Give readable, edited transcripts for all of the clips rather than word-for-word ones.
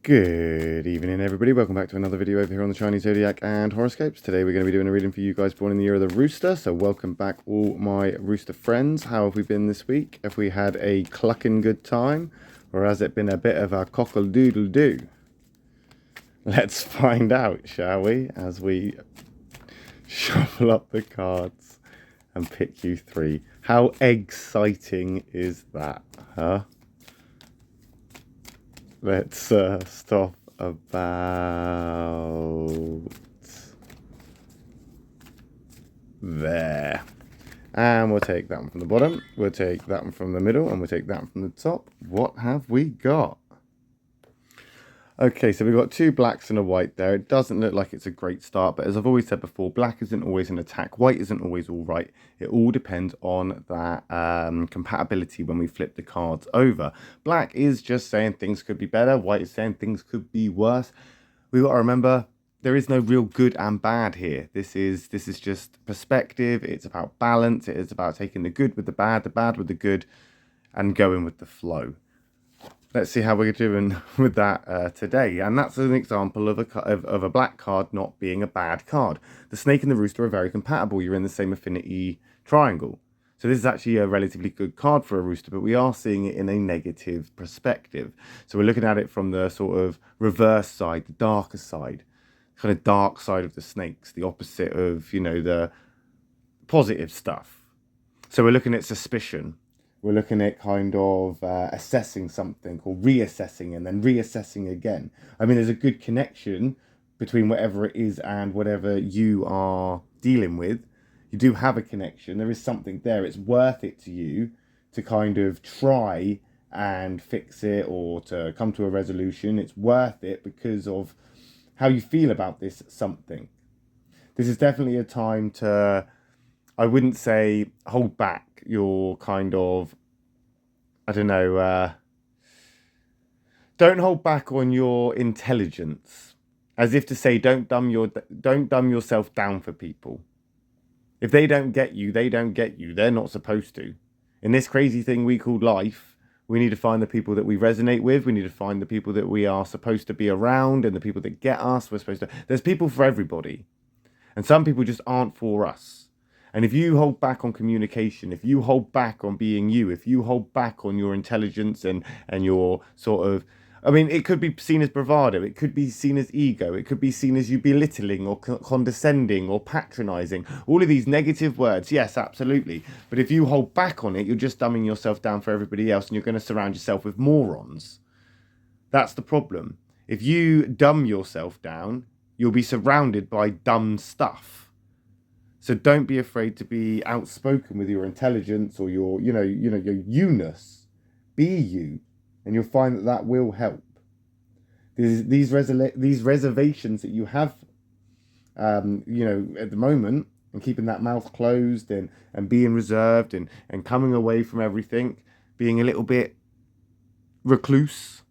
Good evening, everybody. Welcome back to another video over here on the Chinese Zodiac and horoscopes. Today we're going to be doing a reading for you guys born in the year of the Rooster. So welcome back, all my Rooster friends. How have we been this week? Have we had a clucking good time? Or has it been a bit of a cockle-doodle-doo? Let's find out, shall we? As we shuffle up the cards and pick you three. How exciting is that, huh? Let's stop about there. And we'll take that one from the bottom. We'll take that one from the middle. And we'll take that one from the top. What have we got? Okay, so we've got two blacks and a white there. It doesn't look like it's a great start, but as I've always said before, black isn't always an attack. White isn't always all right. It all depends on that compatibility when we flip the cards over. Black is just saying things could be better. White is saying things could be worse. We've got to remember, there is no real good and bad here. This is just perspective. It's about balance. It is about taking the good with the bad with the good, and going with the flow. Let's see how we're doing with that today. And that's an example of a black card not being a bad card. The snake and the rooster are very compatible. You're in the same affinity triangle. So this is actually a relatively good card for a rooster, but we are seeing it in a negative perspective. So we're looking at it from the sort of reverse side, the darker side, kind of dark side of the snakes, the opposite of, you know, the positive stuff. So we're looking at suspicion. We're looking at kind of assessing something or reassessing and then reassessing again. I mean, there's a good connection between whatever it is and whatever you are dealing with. You do have a connection. There is something there. It's worth it to you to kind of try and fix it or to come to a resolution. It's worth it because of how you feel about this something. This is definitely a time to, I wouldn't say hold back your kind of, I don't know, don't hold back on your intelligence, as if to say don't dumb yourself down for people. If they don't get you, they don't get you. They're not supposed to. In this crazy thing we call life, we need to find the people that we resonate with. We need to find the people that we are supposed to be around and the people that get us. There's people for everybody. And some people just aren't for us. And if you hold back on communication, if you hold back on being you, if you hold back on your intelligence and your sort of, I mean, it could be seen as bravado, it could be seen as ego, it could be seen as you belittling or condescending or patronizing. All of these negative words, yes, absolutely. But if you hold back on it, you're just dumbing yourself down for everybody else and you're going to surround yourself with morons. That's the problem. If you dumb yourself down, you'll be surrounded by dumb stuff. So don't be afraid to be outspoken with your intelligence or your, your you-ness. Be you, and you'll find that will help. These reservations that you have, at the moment, and keeping that mouth closed and being reserved and coming away from everything, being a little bit recluse.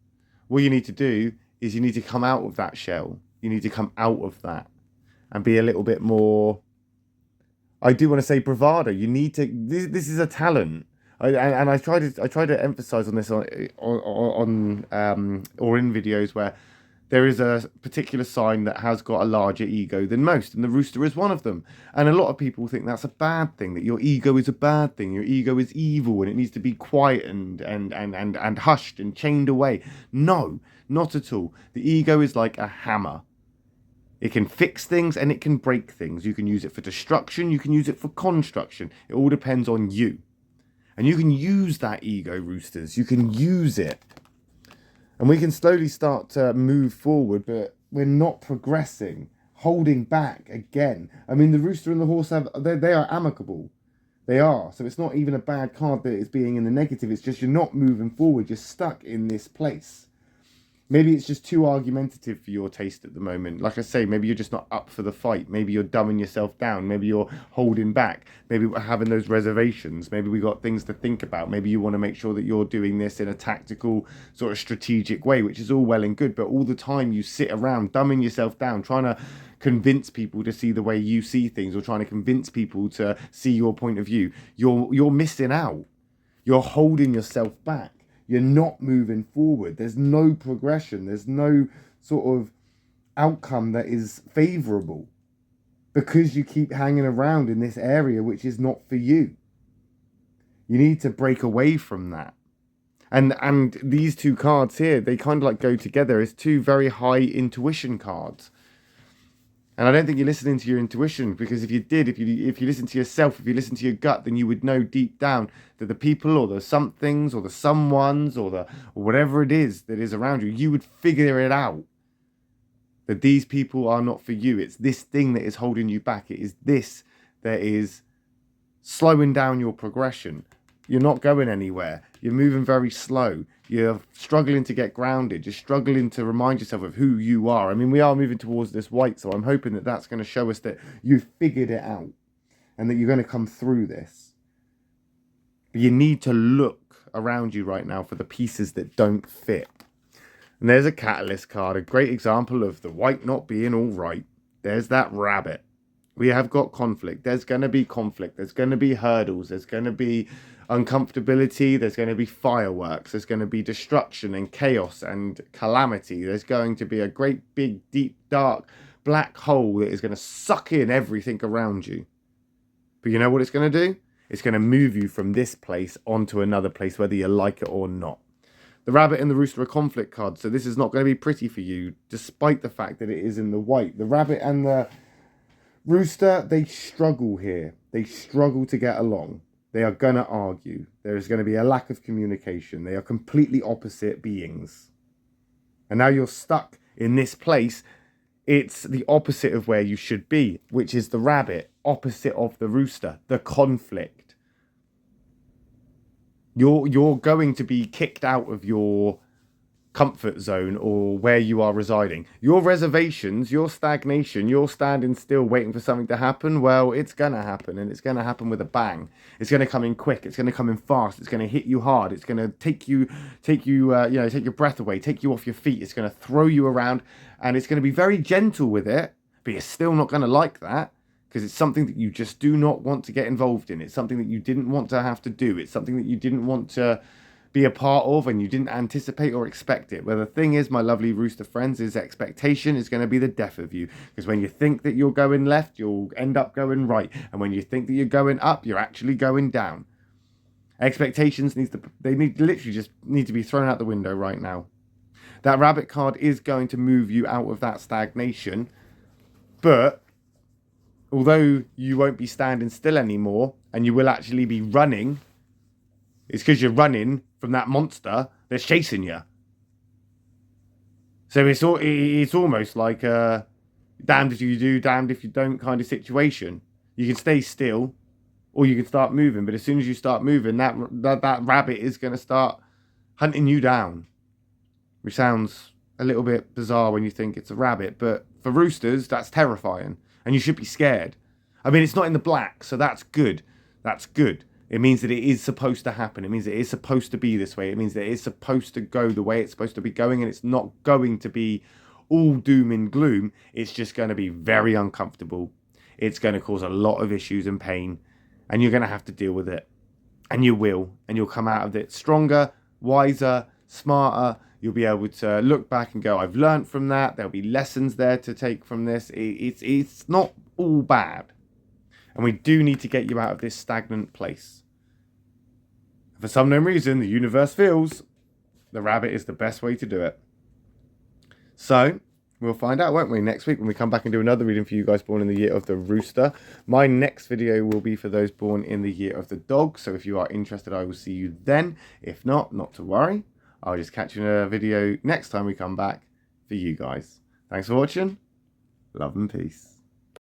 What you need to do is you need to come out of that shell. You need to come out of that and be a little bit more, I do want to say bravado. You need to. This is a talent, and I try to emphasize on this or in videos where there is a particular sign that has got a larger ego than most, and the rooster is one of them. And a lot of people think that's a bad thing. That your ego is a bad thing. Your ego is evil, and it needs to be quiet and hushed and chained away. No, not at all. The ego is like a hammer. It can fix things and it can break things. You can use it for destruction. You can use it for construction. It all depends on you. And you can use that ego, roosters. You can use it. And we can slowly start to move forward, but we're not progressing. Holding back again. I mean, the rooster and the horse, they are amicable. They are. So it's not even a bad card that it's being in the negative. It's just you're not moving forward. You're stuck in this place. Maybe it's just too argumentative for your taste at the moment. Like I say, maybe you're just not up for the fight. Maybe you're dumbing yourself down. Maybe you're holding back. Maybe we're having those reservations. Maybe we got things to think about. Maybe you want to make sure that you're doing this in a tactical, sort of strategic way, which is all well and good. But all the time you sit around dumbing yourself down, trying to convince people to see the way you see things or trying to convince people to see your point of view. You're missing out. You're holding yourself back. You're not moving forward. There's no progression. There's no sort of outcome that is favourable because you keep hanging around in this area which is not for you. You need to break away from that. And these two cards here, they kind of like go together as two very high intuition cards. And I don't think you're listening to your intuition, because if you did, if you listen to yourself, if you listen to your gut, then you would know deep down that the people or the somethings or the someones or whatever it is that is around you, you would figure it out. That these people are not for you. It's this thing that is holding you back. It is this that is slowing down your progression. You're not going anywhere. You're moving very slow. You're struggling to get grounded. You're struggling to remind yourself of who you are. I mean, we are moving towards this white, so I'm hoping that that's going to show us that you've figured it out and that you're going to come through this. But you need to look around you right now for the pieces that don't fit. And there's a catalyst card, a great example of the white not being all right. There's that rabbit. We have got conflict. There's going to be conflict. There's going to be hurdles. There's going to be uncomfortability. There's going to be fireworks. There's going to be destruction and chaos and calamity. There's going to be a great big deep dark black hole that is going to suck in everything around you. But you know what it's going to do? It's going to move you from this place onto another place, whether you like it or not. The rabbit and the rooster are conflict cards, so this is not going to be pretty for you, despite the fact that it is in the white. The rabbit and the rooster, they struggle here. They struggle to get along. They are going to argue. There is going to be a lack of communication. They are completely opposite beings. And now you're stuck in this place. It's the opposite of where you should be, which is the rabbit, opposite of the rooster, the conflict. You're going to be kicked out of your comfort zone or where you are residing. Your reservations, your stagnation, you're standing still waiting for something to happen. Well, it's going to happen, and it's going to happen with a bang. It's going to come in quick. It's going to come in fast. It's going to hit you hard. It's going to take your breath away, take you off your feet. It's going to throw you around, and it's going to be very gentle with it, but you're still not going to like that. Because it's something that you just do not want to get involved in. It's something that you didn't want to have to do. It's something that you didn't want to be a part of, and you didn't anticipate or expect it. But the thing is, my lovely rooster friends, is expectation is going to be the death of you. Because when you think that you're going left, you'll end up going right. And when you think that you're going up, you're actually going down. Expectations literally just need to be thrown out the window right now. That rabbit card is going to move you out of that stagnation. But although you won't be standing still anymore, and you will actually be running, it's because you're running from that monster that's chasing you. So it's almost like a damned if you do, damned if you don't kind of situation. You can stay still, or you can start moving. But as soon as you start moving, that rabbit is going to start hunting you down. Which sounds a little bit bizarre when you think it's a rabbit. But for roosters, that's terrifying. And you should be scared. I mean, it's not in the black, so that's good. That's good. It means that it is supposed to happen. It means it is supposed to be this way. It means that it is supposed to go the way it's supposed to be going, and it's not going to be all doom and gloom. It's just going to be very uncomfortable. It's going to cause a lot of issues and pain, and you're going to have to deal with it. And you will. And you'll come out of it stronger, wiser, smarter. You'll be able to look back and go, I've learned from that. There'll be lessons there to take from this. It's not all bad. And we do need to get you out of this stagnant place. For some known reason, the universe feels the rabbit is the best way to do it. So we'll find out, won't we, next week when we come back and do another reading for you guys born in the year of the rooster. My next video will be for those born in the year of the dog. So if you are interested, I will see you then. If not, not to worry. I'll just catch you in a video next time we come back for you guys. Thanks for watching. Love and peace.